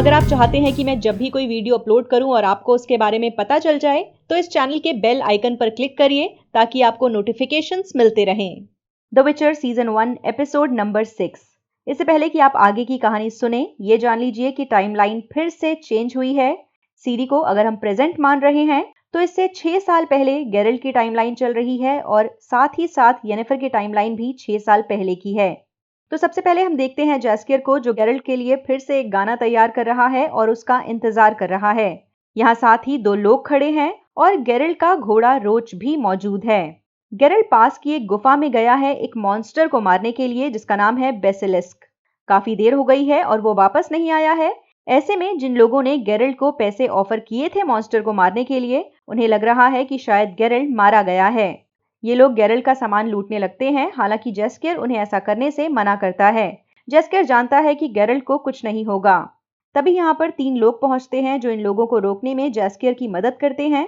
अगर आप चाहते हैं कि मैं जब भी कोई वीडियो अपलोड करूं और आपको उसके बारे में पता चल जाए, तो इस चैनल के बेल आइकन पर क्लिक करिए ताकि आपको नोटिफिकेशंस मिलते रहें। द विचर सीजन 1 एपिसोड नंबर 6। इससे पहले कि आप आगे की कहानी सुने, ये जान लीजिए कि टाइमलाइन फिर से चेंज हुई है। सीरी को अगर हम प्रेजेंट मान रहे हैं तो इससे 6 साल पहले गेरल्ट की टाइमलाइन चल रही है और साथ ही साथ येनिफर की टाइमलाइन भी 6 साल पहले की है। तो सबसे पहले हम देखते हैं जैस्कियर को, जो गेरल्ट के लिए फिर से एक गाना तैयार कर रहा है और उसका इंतजार कर रहा है। यहाँ साथ ही 2 लोग खड़े हैं और गेरल्ट का घोड़ा रोच भी मौजूद है। गेरल्ट पास की एक गुफा में गया है एक मॉन्स्टर को मारने के लिए जिसका नाम है बेसिलिस्क। काफी देर हो गई है और वो वापस नहीं आया है। ऐसे में जिन लोगों ने गेरल्ट को पैसे ऑफर किए थे मॉन्स्टर को मारने के लिए, उन्हें लग रहा है कि शायद गेरल्ट मारा गया है। ये लोग गेरल्ट का सामान लूटने लगते हैं, हालांकि जैस्कियर उन्हें ऐसा करने से मना करता है। जैस्कियर जानता है कि गेरल्ट को कुछ नहीं होगा। तभी यहाँ पर 3 लोग पहुंचते हैं जो इन लोगों को रोकने में जैस्कियर की मदद करते हैं।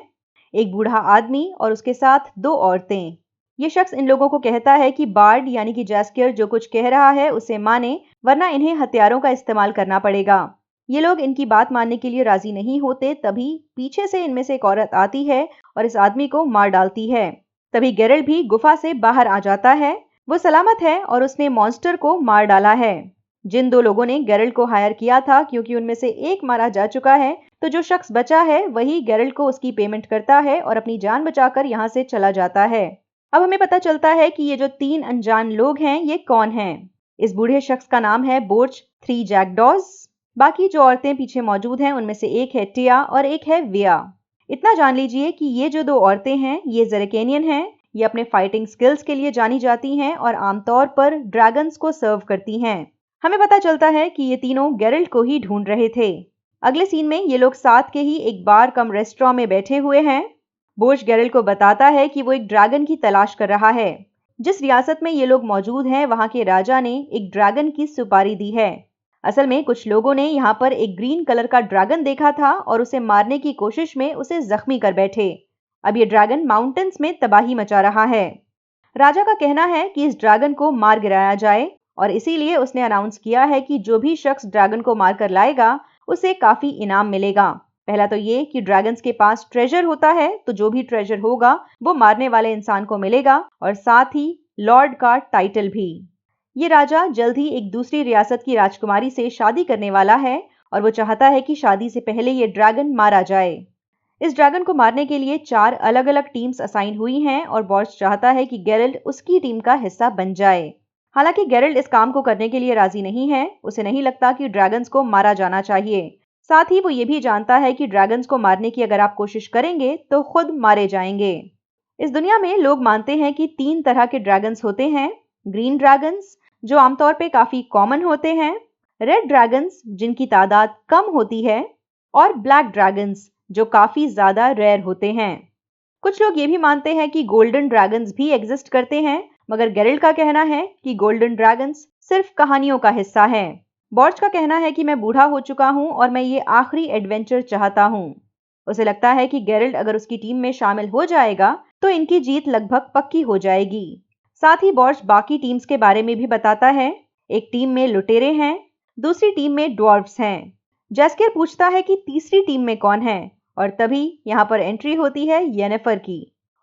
एक बूढ़ा आदमी और उसके साथ 2 औरतें। ये शख्स इन लोगों को कहता है कि बार्ड यानी कि जैस्कियर जो कुछ कह रहा है उसे माने, वरना इन्हें हथियारों का इस्तेमाल करना पड़ेगा। ये लोग इनकी बात मानने के लिए राजी नहीं होते। तभी पीछे से इनमें से एक औरत आती है और इस आदमी को मार डालती है। तभी गेरल्ट भी गुफा से बाहर आ जाता है। वो सलामत है और उसने मॉन्स्टर को मार डाला है। जिन 2 लोगों ने गेरल्ट को हायर किया था, क्योंकि उनमें से एक मारा जा चुका है, तो जो शख्स बचा है वही गेरल्ट को उसकी पेमेंट करता है और अपनी जान बचाकर यहाँ से चला जाता है। अब हमें पता चलता है कि ये जो 3 अनजान लोग हैं ये कौन हैं। इस बूढ़े शख्स का नाम है बोर्च 3 जैकडॉज। बाकी जो औरतें पीछे मौजूद हैं उनमें से एक है टिया और एक है विया। इतना जान लीजिए कि ये जो 2 औरतें हैं ये ज़ेरेकेनियन हैं। ये अपने फाइटिंग स्किल्स के लिए जानी जाती हैं और आमतौर पर ड्रैगन्स को सर्व करती हैं। हमें पता चलता है कि ये तीनों गेरल्ट को ही ढूंढ रहे थे। अगले सीन में ये लोग साथ के ही एक बार कम रेस्टोरेंट में बैठे हुए हैं। बोर्च गेरल्ट को बताता है कि वो एक ड्रैगन की तलाश कर रहा है। जिस रियासत में ये लोग मौजूद हैं वहां के राजा ने एक ड्रैगन की सुपारी दी है। असल में कुछ लोगों ने यहाँ पर एक ग्रीन कलर का ड्रैगन देखा था और उसे मारने की कोशिश में उसे जख्मी कर बैठे। अब ये ड्रैगन माउंटेन्स में तबाही मचा रहा है। राजा का कहना है कि इस ड्रैगन को मार गिराया जाए और इसीलिए उसने अनाउंस किया है कि जो भी शख्स ड्रैगन को मारकर लाएगा उसे काफी इनाम मिलेगा। पहला तो ये कि ड्रैगन्स के पास ट्रेजर होता है, तो जो भी ट्रेजर होगा वो मारने वाले इंसान को मिलेगा और साथ ही लॉर्ड का टाइटल भी। ये राजा जल्द ही एक दूसरी रियासत की राजकुमारी से शादी करने वाला है और वो चाहता है कि शादी से पहले ये ड्रैगन मारा जाए। इस ड्रैगन को मारने के लिए 4 अलग अलग टीम्स असाइन हुई हैं और बॉर्च चाहता है कि गेरल्ट उसकी टीम का हिस्सा बन जाए। हालांकि गेरल्ट इस काम को करने के लिए राजी नहीं है। उसे नहीं लगता कि ड्रैगन्स को मारा जाना चाहिए। साथ ही वो ये भी जानता है कि ड्रैगन्स को मारने की अगर आप कोशिश करेंगे तो खुद मारे जाएंगे। इस दुनिया में लोग मानते हैं कि 3 तरह के ड्रैगन्स होते हैं। ग्रीन ड्रैगन्स जो आमतौर पे काफी कॉमन होते हैं, रेड ड्रैगन्स जिनकी तादाद कम होती है और ब्लैक ड्रैगन्स जो काफी ज्यादा रेयर होते हैं। कुछ लोग ये भी मानते हैं कि गोल्डन ड्रैगन्स भी एग्जिस्ट करते हैं, मगर गेरल्ट का कहना है कि गोल्डन ड्रैगन्स सिर्फ कहानियों का हिस्सा है। बॉर्च का कहना है कि मैं बूढ़ा हो चुका हूं और मैं ये आखिरी एडवेंचर चाहता हूं। उसे लगता है कि गेरल्ट अगर उसकी टीम में शामिल हो जाएगा तो इनकी जीत लगभग पक्की हो जाएगी। साथ ही बॉर्च बाकी टीम्स के बारे में भी बताता है। एक टीम में लुटेरे हैं, दूसरी टीम में ड्वार्फ्स हैं। जैस्कियर पूछता है कि तीसरी टीम में कौन है और तभी यहाँ पर एंट्री होती है येनिफर की।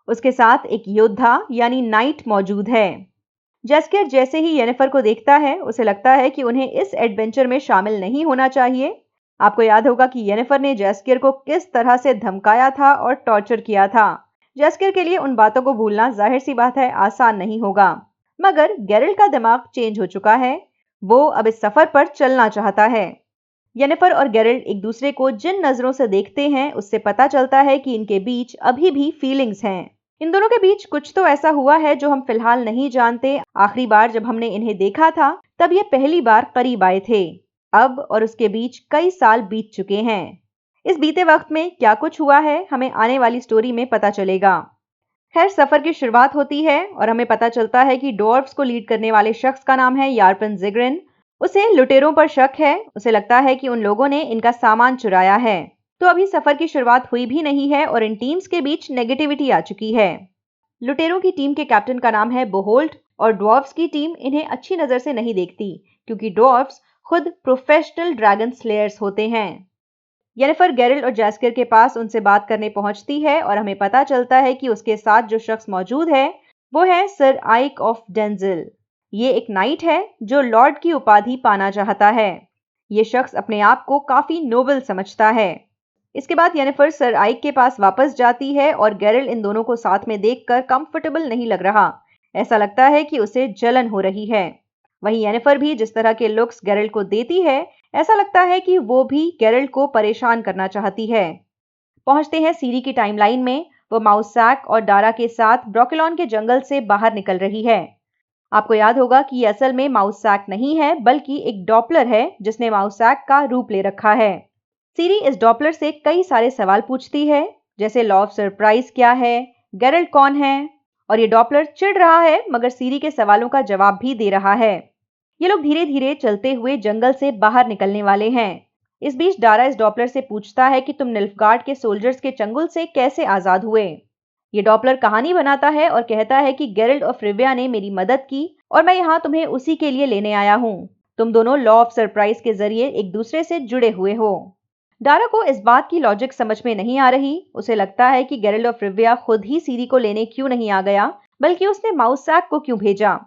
उसके साथ एक योद्धा यानी नाइट मौजूद है। जैस्कियर जैसे ही येनिफर को देखता है उसे लगता है कि उन्हें इस एडवेंचर में शामिल नहीं होना चाहिए। आपको याद होगा कि येनिफर ने जैस्कियर को किस तरह से धमकाया था और टॉर्चर किया था। जैस्कियर के लिए उन बातों को भूलना जाहिर सी बात है आसान नहीं होगा, मगर गेरल्ट का दिमाग चेंज हो चुका है। वो अब इस सफर पर चलना चाहता है। येनिफर और गेरल्ट एक दूसरे को जिन नजरों से देखते हैं उससे पता चलता है कि इनके बीच अभी भी फीलिंग्स हैं। इन दोनों के बीच कुछ तो ऐसा हुआ है जो हम फिलहाल नहीं जानते। आखिरी बार जब हमने इन्हें देखा था तब ये पहली बार करीब आए थे। अब और उसके बीच कई साल बीत चुके हैं। इस बीते वक्त में क्या कुछ हुआ है हमें आने वाली स्टोरी में पता चलेगा। खैर, सफर की शुरुआत होती है और हमें पता चलता है कि डॉर्फ्स को लीड करने वाले शख्स का नाम है यारपन ज़िग्रिन। उसे लुटेरों पर शक है। उसे लगता है कि उन लोगों ने इनका सामान चुराया है। तो अभी सफर की शुरुआत हुई भी नहीं है और इन टीम्स के बीच नेगेटिविटी आ चुकी है। लुटेरों की टीम के कैप्टन का नाम है बोहोल्ट और ड्वार्फ्स की टीम इन्हें अच्छी नजर से नहीं देखती, क्योंकि ड्वार्फ्स खुद प्रोफेशनल ड्रैगन स्लेयर्स होते हैं। येनिफर गेरिल्ट और जैस्किर के पास उनसे बात करने पहुंचती है और हमें पता चलता है कि उसके साथ जो शख्स मौजूद है वो है सर आइक ऑफ डेंजिल। ये एक नाइट है जो लॉर्ड की उपाधि पाना चाहता है। ये शख्स अपने आप को काफी नोबल समझता है। इसके बाद येनिफर सर आइक के पास वापस जाती है और गेरिल्ट इन दोनों को साथ में देखकर कंफर्टेबल नहीं लग रहा। ऐसा लगता है कि उसे जलन हो रही है। वहीं येनिफर भी जिस तरह के लुक्स गेरिल्ट को देती है, ऐसा लगता है कि वो भी गेरिल्ट को परेशान करना चाहती है। पहुंचते हैं सीरी की टाइमलाइन में। वो माउसैक और डारा के साथ ब्रोकेलॉन के जंगल से बाहर निकल रही है। आपको याद होगा कि ये असल में माउसैक नहीं है बल्कि एक डॉपलर है जिसने माउसैक का रूप ले रखा है। सीरी इस डॉपलर से कई सारे सवाल पूछती है, जैसे लॉ ऑफ सरप्राइज क्या है, गेरिल्ट कौन है, और ये डॉपलर चिढ़ रहा है मगर सीरी के सवालों का जवाब भी दे रहा है। ये लोग धीरे धीरे चलते हुए जंगल से बाहर निकलने वाले हैं। इस बीच डारा इस डॉपलर से पूछता है कि तुम निल्फगार्ड के सोल्जर्स के चंगुल से कैसे आजाद हुए। ये डॉपलर कहानी बनाता है और कहता है कि गेरिल्ट ऑफ रिविया ने मेरी मदद की और मैं यहाँ तुम्हें उसी के लिए लेने आया हूँ। तुम दोनों लॉ ऑफ सरप्राइज के जरिए एक दूसरे से जुड़े हुए हो। डारा को इस बात की लॉजिक समझ में नहीं आ रही। उसे लगता है कि गेरिल्ट ऑफ रिविया खुद ही सीरी को लेने क्यों नहीं आ गया, बल्कि उसने माउसैक को क्यों भेजा।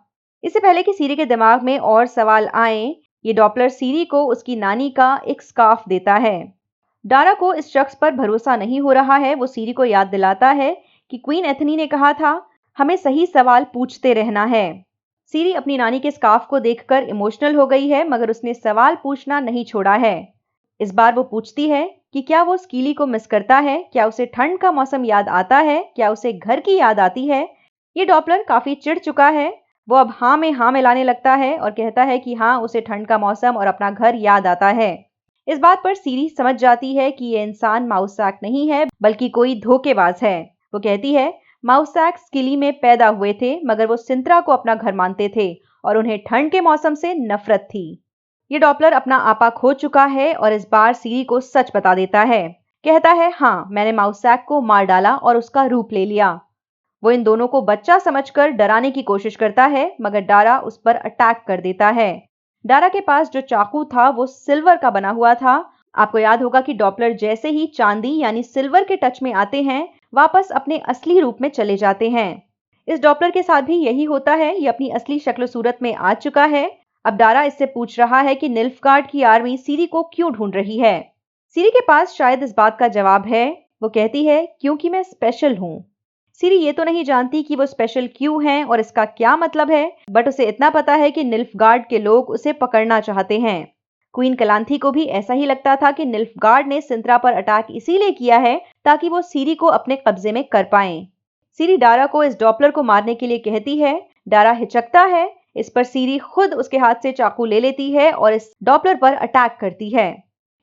इससे पहले कि सीरी के दिमाग में और सवाल आए, ये डॉपलर सीरी को उसकी नानी का एक स्कार्फ देता है। डारा को इस शख्स पर भरोसा नहीं हो रहा है। वो सीरी को याद दिलाता है कि क्वीन एथनी ने कहा था हमें सही सवाल पूछते रहना है। सीरी अपनी नानी के स्कार्फ को देखकर इमोशनल हो गई है मगर उसने सवाल पूछना नहीं छोड़ा है। इस बार वो पूछती है कि क्या वो स्कीली को मिस करता है, क्या उसे ठंड का मौसम याद आता है, क्या उसे घर की याद आती है। ये डॉपलर काफी चिढ़ चुका है। वो अब हाँ में हाँ मिलाने लगता है और कहता है कि हाँ, उसे ठंड का मौसम और अपना घर याद आता है। इस बात पर सीरी समझ जाती है कि ये इंसान माउसैक नहीं है बल्कि कोई धोखेबाज है। वो कहती है माउसैक स्किली में पैदा हुए थे मगर वो सिंत्रा को अपना घर मानते थे और उन्हें ठंड के मौसम से नफरत थी। ये डॉपलर अपना आपा खो चुका है और इस बार सीरी को सच बता देता है। कहता है हाँ, मैंने माउसैक को मार डाला और उसका रूप ले लिया। वो इन दोनों को बच्चा समझकर डराने की कोशिश करता है मगर डारा उस पर अटैक कर देता है। डारा के पास जो चाकू था वो सिल्वर का बना हुआ था। आपको याद होगा कि डॉपलर जैसे ही चांदी यानी सिल्वर के टच में आते हैं वापस अपने असली रूप में चले जाते हैं। इस डॉपलर के साथ भी यही होता है। ये अपनी असली शक्ल सूरत में आ चुका है। अब डारा इससे पूछ रहा है कि निल्फगार्ड की आर्मी सीरी को क्यों ढूंढ रही है। सीरी के पास शायद इस बात का जवाब है। वो कहती है क्योंकि मैं स्पेशल हूँ। सीरी ये तो नहीं जानती कि वो स्पेशल क्यों है और इसका क्या मतलब है, बट उसे इतना पता है कि निल्फगार्ड के लोग उसे पकड़ना चाहते हैं। क्वीन कलांथी को भी ऐसा ही लगता था कि निल्फगार्ड ने सिंत्रा पर अटैक इसीलिए किया है ताकि वो सीरी को अपने कब्जे में कर पाएं। सीरी डारा को इस डॉपलर को मारने के लिए कहती है। डारा हिचकता है। इस पर सीरी खुद उसके हाथ से चाकू ले लेती है और इस डॉपलर पर अटैक करती है।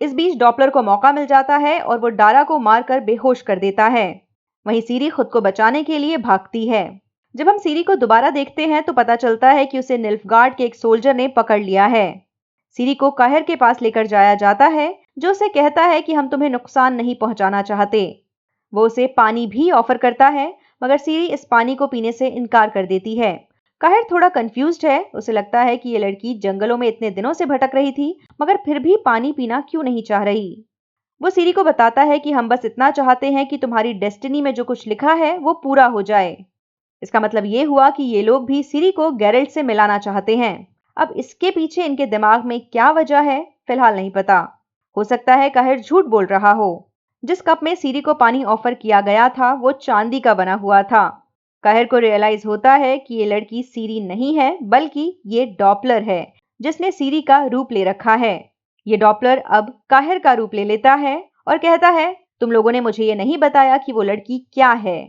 इस बीच डॉपलर को मौका मिल जाता है और वो डारा को मारकर बेहोश कर देता है। वहीं सीरी खुद को बचाने के लिए भागती है। जब हम सीरी को दोबारा देखते हैं तो पता चलता है कि उसे निल्फगार्ड के एक सोल्जर ने पकड़ लिया है। सीरी को काहिर के पास लेकर जाया जाता है जो उसे कहता है कि हम तुम्हें नुकसान नहीं पहुंचाना चाहते। वो उसे पानी भी ऑफर करता है मगर सीरी इस पानी को पीने से इनकार कर देती है। काहिर थोड़ा कंफ्यूज्ड है। उसे लगता है कि ये लड़की जंगलों में इतने दिनों से भटक रही थी मगर फिर भी पानी पीना क्यों नहीं चाह रही। वो सीरी को बताता है कि हम बस इतना चाहते हैं कि तुम्हारी डेस्टिनी में जो कुछ लिखा है वो पूरा हो जाए। इसका मतलब ये हुआ कि ये लोग भी सीरी को गेरिल्ट से मिलाना चाहते हैं। अब इसके पीछे इनके दिमाग में क्या वजह है फिलहाल नहीं पता। हो सकता है काहिर झूठ बोल रहा हो। जिस कप में सीरी को पानी ऑफर किया गया था वो चांदी का बना हुआ था। काहिर को रियलाइज होता है कि ये लड़की सीरी नहीं है बल्कि ये डॉपलर है जिसने सीरी का रूप ले रखा है। ये डॉपलर अब काहिर का रूप ले लेता है और कहता है तुम लोगों ने मुझे ये नहीं बताया कि वो लड़की क्या है।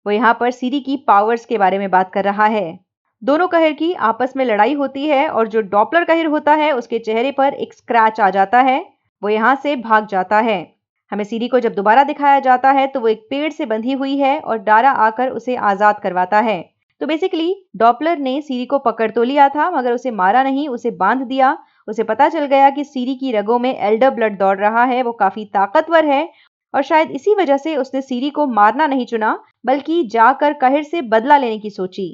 वो यहाँ पर सीरी की पावर्स के बारे में बात कर रहा है। दोनों काहिर की आपस में लड़ाई होती है और जो डॉपलर काहिर होता है उसके चेहरे पर एक स्क्रैच आ जाता है। वो यहाँ से भाग जाता है। हमें सीरी को जब दोबारा दिखाया जाता है तो वो एक पेड़ से बंधी हुई है और डारा आकर उसे आजाद करवाता है। तो बेसिकली डॉपलर ने सीरी को पकड़ तो लिया था मगर उसे मारा नहीं, उसे बांध दिया। उसे पता चल गया कि सीरी की रगों में एल्डर ब्लड दौड़ रहा है, वो काफी ताकतवर है और शायद इसी वजह से उसने सीरी को मारना नहीं चुना बल्कि जाकर काहिर से बदला लेने की सोची।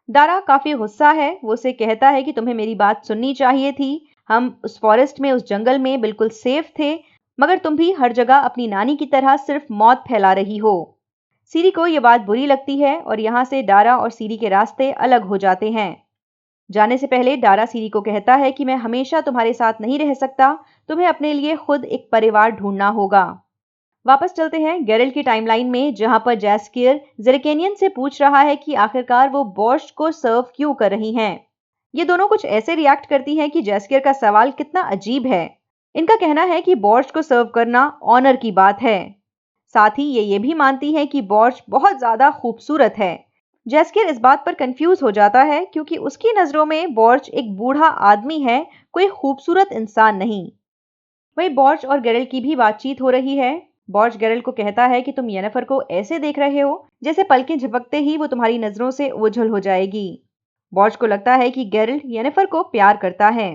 डारा काफी गुस्सा है। वो उसे कहता है कि तुम्हें मेरी बात सुननी चाहिए थी। हम उस फॉरेस्ट में, उस जंगल में बिल्कुल सेफ थे, मगर तुम भी हर जगह अपनी नानी की तरह सिर्फ मौत फैला रही हो। सीरी को ये बात बुरी लगती है और यहाँ से डारा और सीरी के रास्ते अलग हो जाते हैं। जाने से पहले डारा सीरी को कहता है कि मैं हमेशा तुम्हारे साथ नहीं रह सकता, तुम्हें अपने लिए खुद एक परिवार ढूंढना होगा। वापस चलते हैं गेरल्ट की टाइमलाइन में, जहां पर जैस्कियर ज़ेरेकेनियन से पूछ रहा है कि आखिरकार वो बोर्श को सर्व क्यों कर रही हैं। ये दोनों कुछ ऐसे रिएक्ट करती हैं कि जैस्कियर का सवाल कितना अजीब है। इनका कहना है कि बोर्श को सर्व करना ऑनर की बात है। साथ ही ये भी मानती हैं कि बोर्श बहुत ज्यादा खूबसूरत है। जैस्कियर इस बात पर कंफ्यूज हो जाता है क्योंकि उसकी नजरों में बोर्श एक बूढ़ा आदमी है, कोई खूबसूरत इंसान नहीं। वहीं बोर्श और गेरल्ट की भी बातचीत हो रही है। बोर्श गेरल्ट को कहता है कि तुम येनिफर को ऐसे देख रहे हो जैसे पलकें झपकते ही वो तुम्हारी नजरों से ओझल हो जाएगी। बोर्श को लगता है कि गेरल्ट येनिफर को प्यार करता है।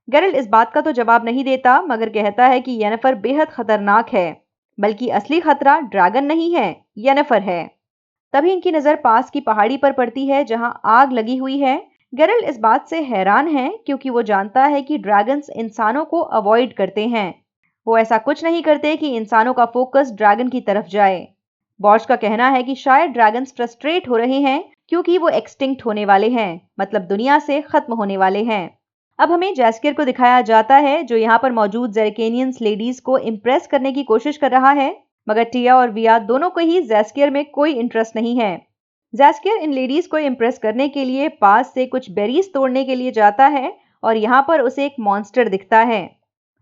गेरल्ट इस बात का तो जवाब नहीं देता, मगर कहता है कि येनिफर बेहद खतरनाक है, बल्कि असली खतरा ड्रैगन नहीं है, येनिफर है। तभी इनकी नजर पास की पहाड़ी पर पड़ती है जहां आग लगी हुई है। गेरल्ट इस बात से हैरान है क्योंकि वो जानता है कि ड्रैगन्स इंसानों को अवॉइड करते हैं। वो ऐसा कुछ नहीं करते कि इंसानों का फोकस ड्रैगन की तरफ जाए। बोर्श का कहना है कि शायद ड्रैगन्स फ्रस्ट्रेट हो रहे हैं क्योंकि वो एक्सटिंक्ट होने वाले हैं, मतलब दुनिया से खत्म होने वाले हैं। अब हमें जैस्कियर को दिखाया जाता है जो यहाँ पर मौजूद ज़ेरेकेनियंस लेडीज को इम्प्रेस करने की कोशिश कर रहा है, मगर टिया और विया दोनों को ही जैस्कियर में कोई इंटरेस्ट नहीं है। जैस्कियर इन लेडीज को इम्प्रेस करने के लिए पास से कुछ बेरीज तोड़ने के लिए जाता है और यहाँ पर उसे एक मॉन्स्टर दिखता है।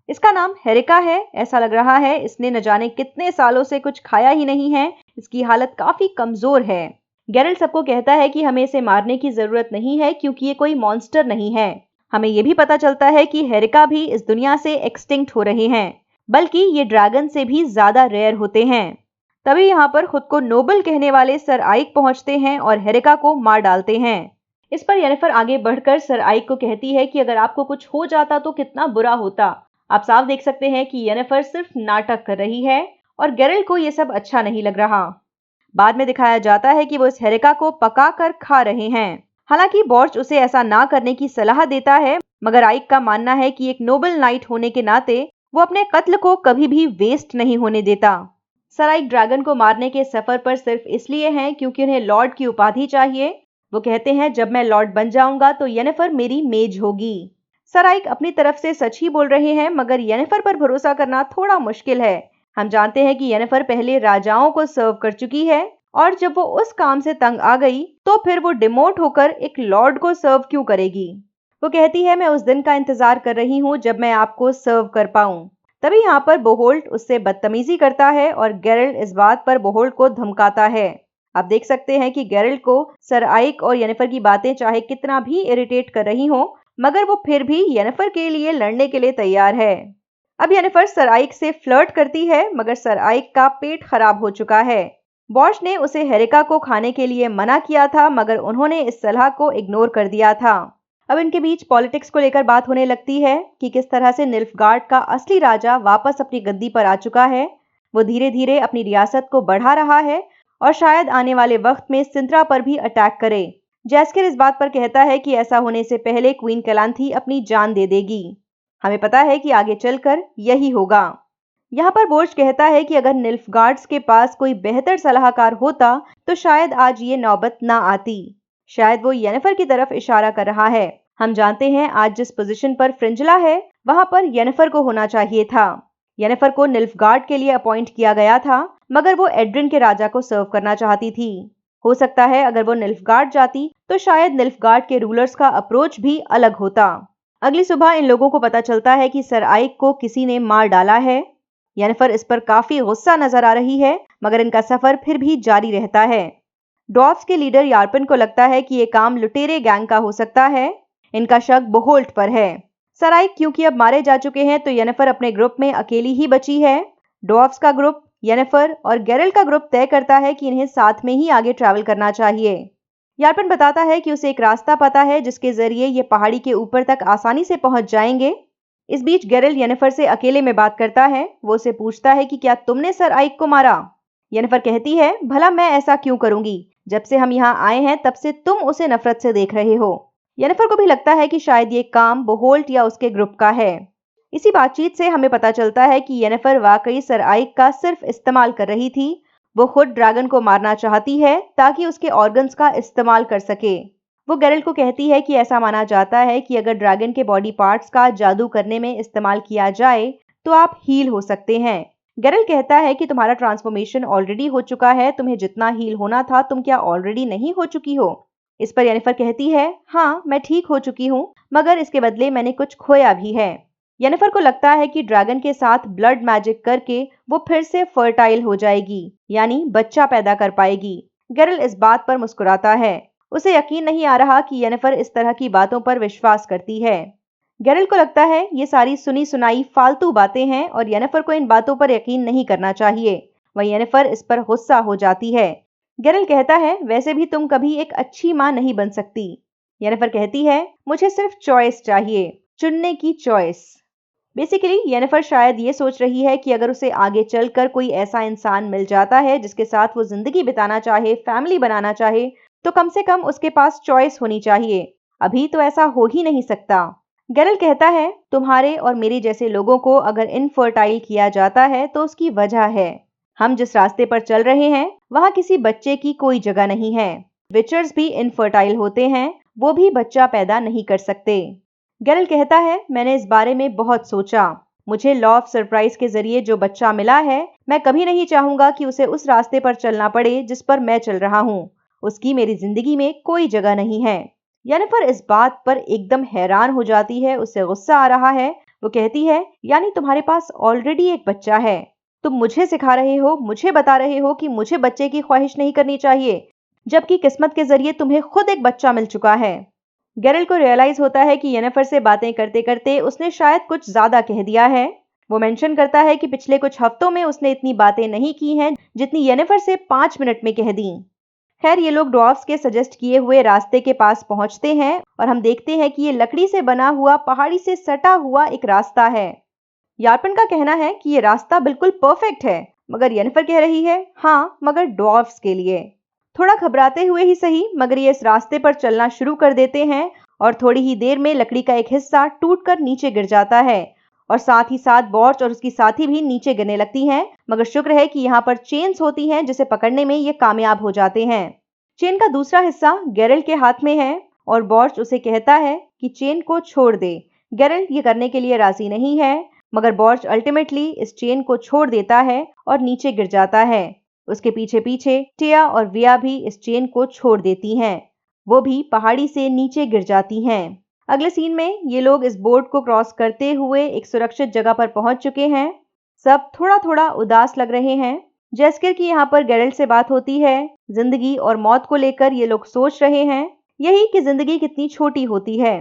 इसका नाम हेरिका है। ऐसा लग रहा है इसने न जाने कितने सालों से कुछ खाया ही नहीं है, इसकी हालत काफी कमजोर है। गेरल्ट सबको कहता है कि हमें इसे मारने की जरूरत नहीं है क्योंकि ये कोई मॉन्स्टर नहीं है। हमें यह भी पता चलता है कि हेरिका भी इस दुनिया से एक्सटिंक्ट हो रहे हैं, बल्कि ये ड्रैगन से भी ज्यादा रेयर होते हैं। तभी यहाँ पर खुद को नोबल कहने वाले सर आइक पहुंचते हैं और हेरिका को मार डालते हैं। इस पर येनिफर आगे बढ़कर सर आइक को कहती है कि अगर आपको कुछ हो जाता तो कितना बुरा होता। आप साफ देख सकते हैं कि येनिफर सिर्फ नाटक कर रही है और गेरल्ट को यह सब अच्छा नहीं लग रहा। बाद में दिखाया जाता है कि वो इस हेरिका को पकाकर खा रहे हैं। हालांकि बोर्च उसे ऐसा ना करने की सलाह देता है, मगर आइक का मानना है कि एक नोबल नाइट होने के नाते वो अपने कत्ल को कभी भी वेस्ट नहीं होने देता। सर आइक ड्रैगन को मारने के सफर पर सिर्फ इसलिए हैं क्योंकि उन्हें लॉर्ड की उपाधि चाहिए। वो कहते हैं जब मैं लॉर्ड बन जाऊंगा तो येनिफर मेरी मेज होगी। सर आइक अपनी तरफ से सच ही बोल रहे हैं, मगर येनिफर पर भरोसा करना थोड़ा मुश्किल है। हम जानते हैं कि येनिफर पहले राजाओं को सर्व कर चुकी है और जब वो उस काम से तंग आ गई तो फिर वो डिमोट होकर एक लॉर्ड को सर्व क्यों करेगी। वो कहती है मैं उस दिन का इंतजार कर रही हूँ जब मैं आपको सर्व कर पाऊं। तभी यहाँ पर बोहोल्ट उससे बदतमीजी करता है और गेरल्ट इस बात पर बोहोल्ट को धमकाता है। आप देख सकते हैं कि गेरल्ट को सर आइक और येनिफर की बातें चाहे कितना भी इरिटेट कर रही हो, मगर वो फिर भी येनिफर के लिए लड़ने के लिए तैयार है। अब येनिफर सर आइक से फ्लर्ट करती है, मगर सर आइक का पेट खराब हो चुका है। बोर्च ने उसे हेरिका को खाने के लिए मना किया था, मगर उन्होंने इस सलाह को इग्नोर कर दिया था। अब इनके बीच पॉलिटिक्स को लेकर बात होने लगती है कि किस तरह से निल्फगार्ड का असली राजा वापस अपनी गद्दी पर आ चुका है। वो धीरे धीरे अपनी रियासत को बढ़ा रहा है और शायद आने वाले वक्त में सिंत्रा पर भी अटैक करे। जैस्कियर इस बात पर कहता है कि ऐसा होने से पहले क्वीन कैलांथी अपनी जान दे देगी। हमें पता है कि आगे चलकर यही होगा। यहाँ पर बोर्च कहता है कि अगर निल्फगार्ड्स के पास कोई बेहतर सलाहकार होता तो शायद आज ये नौबत ना आती। शायद वो येनिफर की तरफ इशारा कर रहा है। हम जानते हैं आज जिस पोजीशन पर फ्रिंजला है वहां पर येनिफर को होना चाहिए था। येनिफर को निल्फगार्ड के लिए अपॉइंट किया गया था, मगर वो एड्रिन के राजा को सर्व करना चाहती थी। हो सकता है अगर वो निल्फगार्ड जाती तो शायद निल्फगार्ड के रूलर्स का अप्रोच भी अलग होता। अगली सुबह इन लोगों को पता चलता है कि सर आइक को किसी ने मार डाला है। येनिफर इस पर काफी गुस्सा नजर आ रही है, मगर इनका सफर फिर भी जारी रहता है। डॉर्फ्स के लीडर यार्पिन को लगता है कि ये काम लुटेरे गैंग का हो सकता है। इनका शक बोहोल्ट पर है। सर आइक क्योंकि अब मारे जा चुके हैं तो येनिफर अपने ग्रुप में अकेली ही बची है। डॉर्फ्स का ग्रुप, येनिफर और गेरल्ट का ग्रुप तय करता है कि इन्हें साथ में ही आगे ट्रैवल करना चाहिए। यार्पिन बताता है कि उसे एक रास्ता पता है जिसके जरिए ये पहाड़ी के ऊपर तक आसानी से पहुंच जाएंगे। इस बीच गेरल्ट येनिफर से अकेले में बात करता है। वो उसे पूछता है कि क्या तुमने सर आइक को मारा। येनिफर कहती है भला मैं ऐसा क्यों करूंगी, जब से हम यहाँ आए हैं तब से तुम उसे नफरत से देख रहे हो। येनिफर को भी लगता है कि शायद ये काम बोहोल्ट या उसके ग्रुप का है। इसी बातचीत से हमें पता चलता है कि येनिफर वाकई सर आइक का सिर्फ इस्तेमाल कर रही थी। वो खुद ड्रैगन को मारना चाहती है ताकि उसके ऑर्गन्स का इस्तेमाल कर सके। वो गेरल्ट को कहती है कि ऐसा माना जाता है कि अगर ड्रैगन के बॉडी पार्ट्स का जादू करने में इस्तेमाल किया जाए तो आप हील हो सकते हैं। गेरल्ट कहता है कि तुम्हारा ट्रांसफॉर्मेशन ऑलरेडी हो चुका है, तुम्हें जितना हील होना था तुम क्या ऑलरेडी नहीं हो चुकी हो। इस पर येनिफर कहती है, हाँ मैं ठीक हो चुकी हूँ, मगर इसके बदले मैंने कुछ खोया भी है। येनिफर को लगता है कि ड्रैगन के साथ ब्लड मैजिक करके वो फिर से फर्टाइल हो जाएगी, यानी बच्चा पैदा कर पाएगी। गेरल्ट इस बात पर मुस्कुराता है। उसे यकीन नहीं आ रहा कि येनिफर इस तरह की बातों पर विश्वास करती है। गेरल्ट को लगता है ये सारी सुनी सुनाई फालतू बातें हैं और येनिफर को इन बातों पर यकीन नहीं करना चाहिए। वह येनिफर इस पर गुस्सा हो जाती है। गेरल्ट कहता है, वैसे भी तुम कभी एक अच्छी माँ नहीं बन सकती। येनिफर कहती है, मुझे सिर्फ चॉइस चाहिए, चुनने की चॉइस। बेसिकली येनिफर शायद ये सोच रही है कि अगर उसे आगे चलकर कोई ऐसा इंसान मिल जाता है जिसके साथ वो जिंदगी बिताना चाहे, फैमिली बनाना चाहे, तो कम से कम उसके पास चॉइस होनी चाहिए। अभी तो ऐसा हो ही नहीं सकता। गेरल्ट कहता है, तुम्हारे और मेरे जैसे लोगों को अगर इनफर्टाइल किया जाता है तो उसकी वजह है। हम जिस रास्ते पर चल रहे हैं वहां किसी बच्चे की कोई जगह नहीं है। विचर्स भी इनफर्टाइल होते हैं, वो भी बच्चा पैदा नहीं कर सकते। गेरल्ट कहता है, मैंने इस बारे में बहुत सोचा। मुझे लॉ ऑफ सरप्राइज के जरिए जो बच्चा मिला है, मैं कभी नहीं चाहूंगा कि उसे उस रास्ते पर चलना पड़े जिस पर मैं चल रहा हूँ। उसकी मेरी जिंदगी में कोई जगह नहीं है। येनिफर इस बात पर एकदम हैरान हो जाती है, उसे गुस्सा आ रहा है। वो कहती है, यानी तुम्हारे पास ऑलरेडी एक बच्चा है। तुम मुझे सिखा रहे हो, मुझे बता रहे हो कि मुझे बच्चे की ख्वाहिश नहीं करनी चाहिए, जबकि किस्मत के जरिए तुम्हें खुद एक बच्चा मिल चुका है। गेरल्ट को रियलाइज होता है कि येनिफर से बातें करते करते उसने शायद कुछ ज्यादा कह दिया है। वो मेंशन करता है कि पिछले कुछ हफ्तों में उसने इतनी बातें नहीं की हैं जितनी येनिफर से 5 मिनट में कह दी। खैर, ये लोग ड्वार्फ्स के सजेस्ट किए हुए रास्ते के पास पहुंचते हैं और हम देखते हैं कि ये लकड़ी से बना हुआ पहाड़ी से सटा हुआ एक रास्ता है। यार्पन का कहना है कि ये रास्ता बिल्कुल परफेक्ट है, मगर येनिफर कह रही है, हाँ मगर ड्वार्फ्स के लिए। थोड़ा घबराते हुए ही सही, मगर ये इस रास्ते पर चलना शुरू कर देते हैं और थोड़ी ही देर में लकड़ी का एक हिस्सा टूटकर नीचे गिर जाता है और साथ ही साथ बॉर्च और उसकी साथी भी नीचे गिरने लगती हैं। मगर शुक्र है कि यहाँ पर चेन्स होती हैं जिसे पकड़ने में ये कामयाब हो जाते हैं। चेन का दूसरा हिस्सा गेरल्ट के हाथ में है और बॉर्च उसे कहता है कि चेन को छोड़ दे। गेरल्ट ये करने के लिए राजी नहीं है, मगर बॉर्च अल्टीमेटली इस चेन को छोड़ देता है और नीचे गिर जाता है। उसके पीछे पीछे टिया और विया भी इस चेन को छोड़ देती हैं। वो भी पहाड़ी से नीचे गिर जाती हैं। अगले सीन में ये लोग इस बोर्ड को क्रॉस करते हुए एक सुरक्षित जगह पर पहुंच चुके हैं। सब थोड़ा थोड़ा उदास लग रहे हैं। जेस्कर की यहाँ पर गेरल्ट से बात होती है। जिंदगी और मौत को लेकर ये लोग सोच रहे हैं, यही कि जिंदगी कितनी छोटी होती है।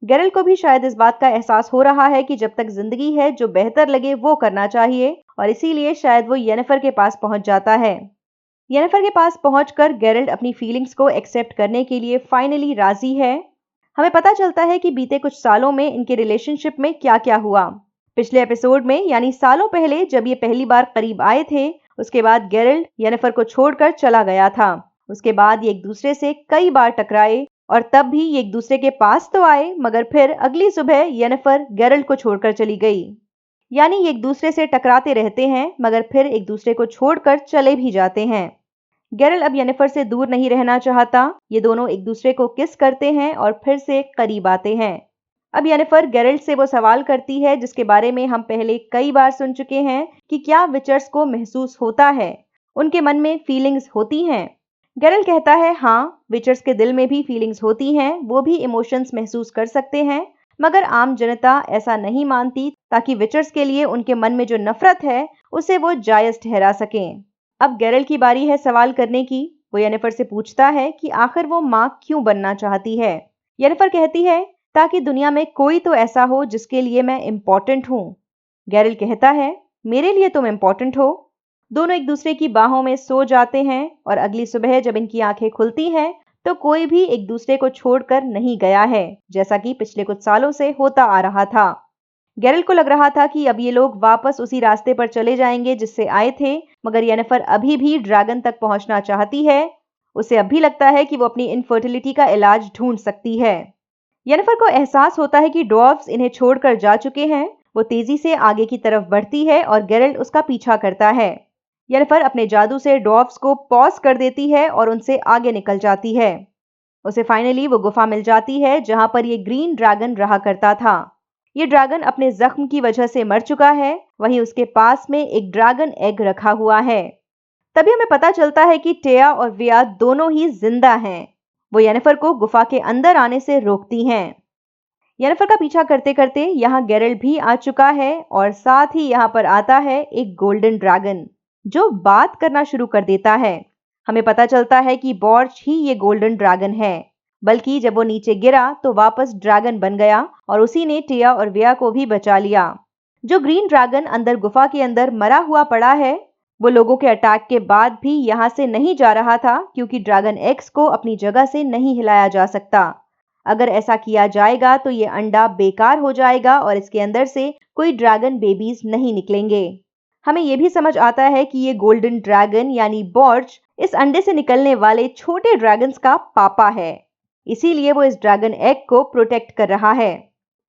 गेरल्ट को भी शायद इस बात का एहसास हो रहा है कि जब तक जिंदगी है जो बेहतर लगे वो करना चाहिए, और इसीलिए शायद वो येनिफर के पास पहुंच जाता है। येनिफर के पास पहुंचकर गेरल्ट अपनी फीलिंग्स को एक्सेप्ट करने के लिए फाइनली राजी है। हमें पता चलता है कि बीते कुछ सालों में इनके रिलेशनशिप में क्या क्या हुआ। पिछले एपिसोड में, यानी सालों पहले जब ये पहली बार करीब आए थे, उसके बाद गेरल्ट येनिफर को छोड़कर चला गया था। उसके बाद ये एक दूसरे से कई बार टकराए और तब भी ये एक दूसरे के पास तो आए, मगर फिर अगली सुबह येनिफर गेरल्ट को छोड़कर चली गई। यानी ये एक दूसरे से टकराते रहते हैं, मगर फिर एक दूसरे को छोड़कर चले भी जाते हैं। गेरल्ट अब येनिफर से दूर नहीं रहना चाहता। ये दोनों एक दूसरे को किस करते हैं और फिर से करीब आते हैं। अब येनिफर गेरल्ट से वो सवाल करती है जिसके बारे में हम पहले कई बार सुन चुके हैं कि क्या विचर्स को महसूस होता है, उनके मन में फीलिंग्स होती हैं। गेरल्ट कहता है, हाँ विचर्स के दिल में भी फीलिंग्स होती हैं, वो भी इमोशंस महसूस कर सकते हैं, मगर आम जनता ऐसा नहीं मानती, ताकि विचर्स के लिए उनके मन में जो नफरत है उसे वो जायज ठहरा सकें। अब गेरल्ट की बारी है सवाल करने की। वो येनिफर से पूछता है कि आखिर वो माँ क्यों बनना चाहती है। येनिफर कहती है, ताकि दुनिया में कोई तो ऐसा हो जिसके लिए मैं इम्पोर्टेंट हूँ। गेरल्ट कहता है, मेरे लिए तुम इम्पोर्टेंट हो। दोनों एक दूसरे की बाहों में सो जाते हैं और अगली सुबह जब इनकी आंखें खुलती हैं तो कोई भी एक दूसरे को छोड़कर नहीं गया है, जैसा कि पिछले कुछ सालों से होता आ रहा था। गेरल्ट को लग रहा था कि अब ये लोग वापस उसी रास्ते पर चले जाएंगे जिससे आए थे, मगर येनिफर अभी भी ड्रैगन तक पहुंचना चाहती है। उसे अब भी लगता है कि वो अपनी इनफर्टिलिटी का इलाज ढूंढ सकती है। येनिफर को एहसास होता है कि ड्वार्फ्स इन्हें छोड़कर जा चुके हैं। वो तेजी से आगे की तरफ बढ़ती है और गेरल्ट उसका पीछा करता है। येनिफर अपने जादू से ड्वार्फ्स को पॉज कर देती है और उनसे आगे निकल जाती है। उसे फाइनली वो गुफा मिल जाती है जहां पर ये ग्रीन ड्रैगन रहा करता था। ये ड्रैगन अपने जख्म की वजह से मर चुका है। वहीं उसके पास में एक ड्रैगन एग रखा हुआ है। तभी हमें पता चलता है कि टेया और विया दोनों ही जिंदा हैं। वो येनिफर को गुफा के अंदर आने से रोकती हैं। येनिफर का पीछा करते करते यहाँ गेरल्ट भी आ चुका है और साथ ही यहाँ पर आता है एक गोल्डन ड्रैगन जो बात करना शुरू कर देता है। हमें पता चलता है कि बॉर्च ही ये गोल्डन ड्रैगन है, बल्कि जब वो नीचे गिरा तो वापस ड्रैगन बन गया और उसी ने टिया और विया को भी बचा लिया। जो ग्रीन ड्रैगन अंदर गुफा के अंदर मरा हुआ पड़ा है, वो लोगों के अटैक के बाद भी यहाँ से नहीं जा रहा था, क्योंकि ड्रैगन एक्स को अपनी जगह से नहीं हिलाया जा सकता। अगर ऐसा किया जाएगा तो ये अंडा बेकार हो जाएगा और इसके अंदर से कोई ड्रैगन बेबीज नहीं निकलेंगे। हमें यह भी समझ आता है कि ये गोल्डन ड्रैगन यानी बॉर्च इस अंडे से निकलने वाले छोटे ड्रैगन्स का पापा है, इसीलिए वो इस ड्रैगन एग को प्रोटेक्ट कर रहा है।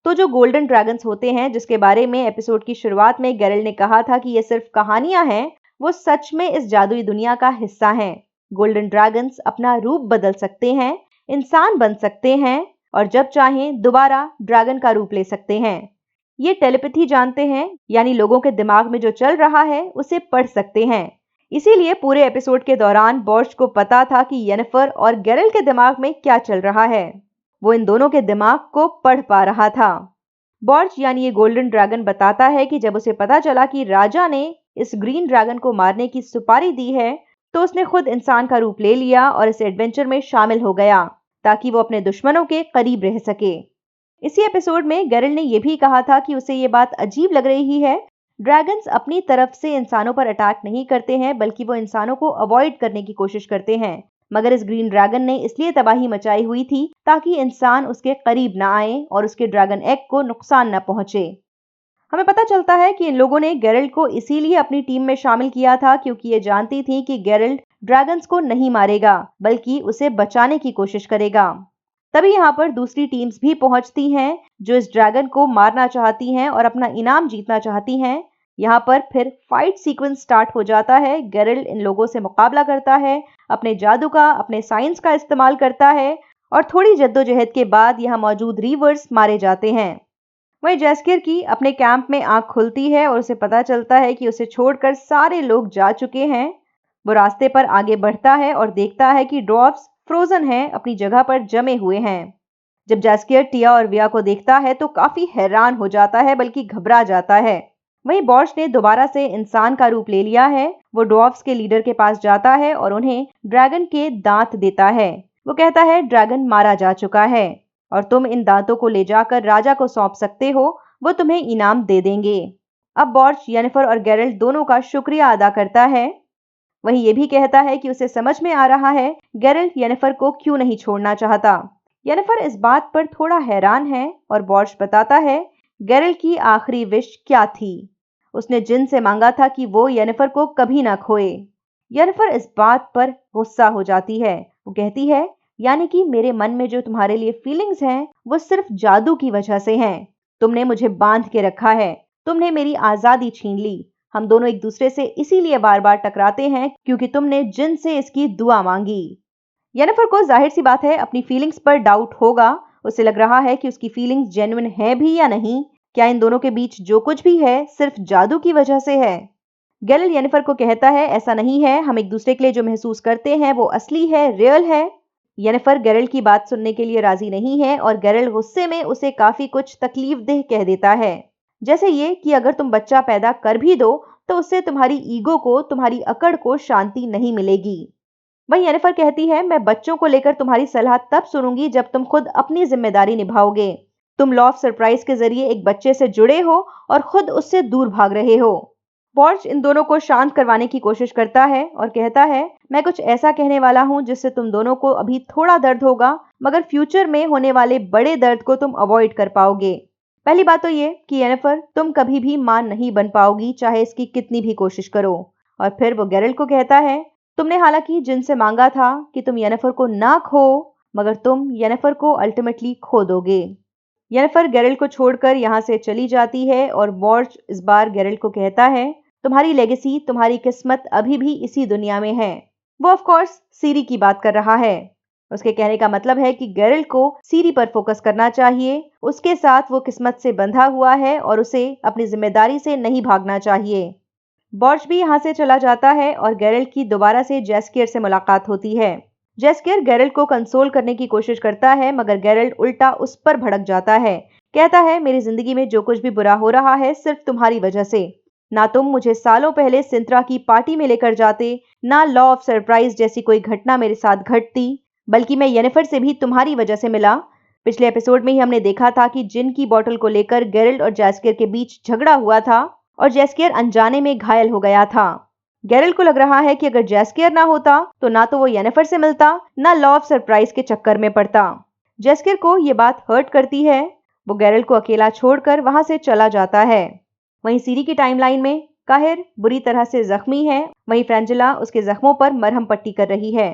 तो जो गोल्डन ड्रैगन्स होते हैं, जिसके बारे में एपिसोड की शुरुआत में गेरल्ट ने कहा था कि ये सिर्फ कहानियां हैं, वो सच में इस जादुई दुनिया का हिस्सा हैं। गोल्डन ड्रैगन्स अपना रूप बदल सकते हैं, इंसान बन सकते हैं और जब चाहें दोबारा ड्रैगन का रूप ले सकते हैं। ये टेलीपैथी जानते हैं, यानी लोगों के दिमाग में जो चल रहा है उसे पढ़ सकते हैं। इसीलिए पूरे एपिसोड के दौरान बॉर्च को पता था कि येनिफर और गेरल्ट के दिमाग में क्या चल रहा है। वो इन दोनों के दिमाग को पढ़ पा रहा था। बॉर्च यानी ये गोल्डन ड्रैगन बताता है कि जब उसे पता चला कि राजा ने इस ग्रीन ड्रैगन को मारने की सुपारी दी है, तो उसने खुद इंसान का रूप ले लिया और इस एडवेंचर में शामिल हो गया ताकि वो अपने दुश्मनों के करीब रह सके। इसी एपिसोड में गेरल्ट ने यह भी कहा था कि उसे ये बात अजीब लग रही है। ड्रैगन्स अपनी तरफ से इंसानों पर अटैक नहीं करते हैं, बल्कि वो इंसानों को अवॉइड करने की कोशिश करते हैं। मगर इस ग्रीन ड्रैगन ने इसलिए तबाही मचाई हुई थी ताकि इंसान उसके करीब ना आए और उसके ड्रैगन एग को नुकसान न पहुंचे। हमें पता चलता है कि इन लोगों ने गेरल्ट को इसीलिए अपनी टीम में शामिल किया था क्योंकि ये जानती थी कि गेरल्ट ड्रैगन्स को नहीं मारेगा, बल्कि उसे बचाने की कोशिश करेगा। तभी यहाँ पर दूसरी टीम्स भी पहुंचती हैं जो इस ड्रैगन को मारना चाहती हैं और अपना इनाम जीतना चाहती हैं। यहाँ पर फिर फाइट सीक्वेंस स्टार्ट हो जाता है। गेरल्ट इन लोगों से मुकाबला करता है, अपने जादू का, अपने साइंस का इस्तेमाल करता है और थोड़ी जद्दोजहद के बाद यहाँ मौजूद रीवर्स मारे जाते हैं। वहीं जैस्किर की अपने कैंप में आंख खुलती है और उसे पता चलता है कि उसे छोड़कर सारे लोग जा चुके हैं। वो रास्ते पर आगे बढ़ता है और देखता है कि ड्वार्फ्स फ्रोजन हैं, अपनी जगह पर जमे हुए हैं। जब जैस्कियर टिया और विया को देखता है तो काफी हैरान हो जाता है, बल्कि घबरा जाता है। वहीं बॉर्च ने दोबारा से इंसान का रूप ले लिया है। वो ड्वार्फ्स के लीडर के पास जाता है और उन्हें ड्रैगन के दांत देता है। वो कहता है ड्रैगन मारा जा चुका है और तुम इन दांतों को ले जाकर राजा को सौंप सकते हो, वो तुम्हें इनाम दे देंगे। अब बॉर्च येनिफर और गेरल्ट दोनों का शुक्रिया अदा करता है। वहीं ये भी कहता है कि उसे समझ में आ रहा है गेरल्ट येनिफर को क्यों नहीं छोड़ना चाहता। येनिफर इस बात पर थोड़ा हैरान है और बॉर्च बताता है गेरल्ट की आखिरी विश क्या थी। उसने जिन से मांगा था कि वो येनिफर को कभी ना खोए। येनिफर इस बात पर गुस्सा हो जाती है। वो कहती है, यानी कि मेरे मन में जो तुम्हारे लिए फीलिंग्स हैं वो सिर्फ जादू की वजह से हैं। तुमने मुझे बांध के रखा है, तुमने मेरी आजादी छीन ली। हम दोनों एक दूसरे से इसीलिए बार बार टकराते हैं क्योंकि तुमने जिन से इसकी दुआ मांगी। येनिफर को जाहिर सी बात है अपनी फीलिंग्स पर डाउट होगा। उसे लग रहा है कि उसकी फीलिंग्स जेन्युइन है भी या नहीं। क्या इन दोनों के बीच जो कुछ भी है सिर्फ जादू की वजह से है? गेरल्ट येनिफर को कहता है, ऐसा नहीं है, हम एक दूसरे के लिए जो महसूस करते हैं वो असली है, रियल है। येनिफर गेरल्ट की बात सुनने के लिए राजी नहीं है और गेरल्ट गुस्से में उसे काफी कुछ तकलीफदेह कह देता है, जैसे ये कि अगर तुम बच्चा पैदा कर भी दो तो उससे तुम्हारी ईगो को, तुम्हारी अकड़ को शांति नहीं मिलेगी। वहीं येनिफर कहती है, मैं बच्चों को लेकर तुम्हारी सलाह तब सुनूंगी जब तुम खुद अपनी जिम्मेदारी निभाओगे। तुम लॉ ऑफ सरप्राइज के जरिए एक बच्चे से जुड़े हो और खुद उससे दूर भाग रहे हो। बॉर्च इन दोनों को शांत करवाने की कोशिश करता है और कहता है, मैं कुछ ऐसा कहने वाला हूं जिससे तुम दोनों को अभी थोड़ा दर्द होगा, मगर फ्यूचर में होने वाले बड़े दर्द को तुम अवॉइड कर पाओगे। पहली बात तो ये कि येनिफर, तुम कभी भी मां नहीं बन पाओगी, चाहे इसकी कितनी भी कोशिश करो। और फिर वो गेरल्ट को कहता है, तुमने हालांकि जिनसे मांगा था कि तुम येनिफर को ना खो, मगर तुम येनिफर को अल्टीमेटली खो दोगे। येनिफर गेरल्ट को छोड़कर यहाँ से चली जाती है और बॉर्च इस बार गेरल्ट को कहता है, तुम्हारी लेगेसी, तुम्हारी किस्मत अभी भी इसी दुनिया में है। वो ऑफ कोर्स सीरी की बात कर रहा है। उसके कहने का मतलब है कि गेरल्ट को सीरी पर फोकस करना चाहिए। उसके साथ वो किस्मत से बंधा हुआ है और उसे अपनी जिम्मेदारी से नहीं भागना चाहिए। बॉर्च भी यहाँ से चला जाता है और गेरल्ट की दोबारा से जैस्कियर से मुलाकात होती है। जैस्कियर गेरल्ट को कंसोल करने की कोशिश करता है, मगर गेरल्ट उल्टा उस पर भड़क जाता है। कहता है, मेरी जिंदगी में जो कुछ भी बुरा हो रहा है सिर्फ तुम्हारी वजह से। ना तुम मुझे सालों पहले सिंत्रा की पार्टी में लेकर जाते, ना लॉ ऑफ सरप्राइज जैसी कोई घटना मेरे साथ घटती, बल्कि मैं येनिफर से भी तुम्हारी वजह से मिला। पिछले एपिसोड में ही हमने देखा था कि जिन की बोतल को लेकर गेरल्ट और जैस्कियर के बीच झगड़ा हुआ था और जैस्कियर अनजाने में घायल हो गया था। गेरल्ट को लग रहा है कि अगर जैस्कियर ना होता तो ना तो वो येनिफर से मिलता, ना लॉ ऑफ सरप्राइज के चक्कर में पड़ता। जैस्कियर को ये बात हर्ट करती है। वो गेरल्ट को अकेला छोड़कर वहां से चला जाता है। वहीं सीरी की टाइमलाइन में काहिर बुरी तरह से जख्मी है। वहीं फ्रेंजिला उसके जख्मों पर मरहम पट्टी कर रही है।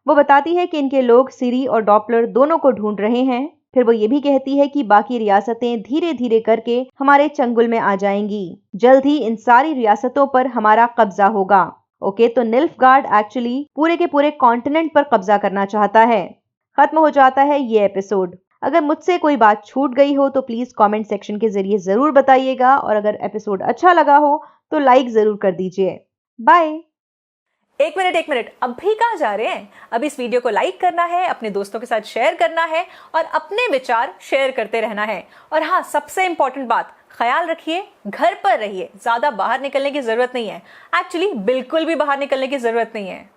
वो बताती है कि इनके लोग सीरी और डॉपलर दोनों को ढूंढ रहे हैं। फिर वो ये भी कहती है कि बाकी रियासतें धीरे धीरे करके हमारे चंगुल में आ जाएंगी। जल्द ही इन सारी रियासतों पर हमारा कब्जा होगा। ओके, तो निल्फगार्ड एक्चुअली पूरे के पूरे कॉन्टिनेंट पर कब्जा करना चाहता है। खत्म हो जाता है ये एपिसोड। अगर मुझसे कोई बात छूट गई हो तो प्लीज कमेंट सेक्शन के जरिए जरूर बताइएगा, और अगर एपिसोड अच्छा लगा हो तो लाइक जरूर कर दीजिए। बाय। एक मिनट, अब भी कहाँ जा रहे हैं? अब इस वीडियो को लाइक करना है, अपने दोस्तों के साथ शेयर करना है और अपने विचार शेयर करते रहना है। और हाँ, सबसे इंपॉर्टेंट बात, ख्याल रखिए, घर पर रहिए, ज्यादा बाहर निकलने की जरूरत नहीं है। एक्चुअली बिल्कुल भी बाहर निकलने की जरूरत नहीं है।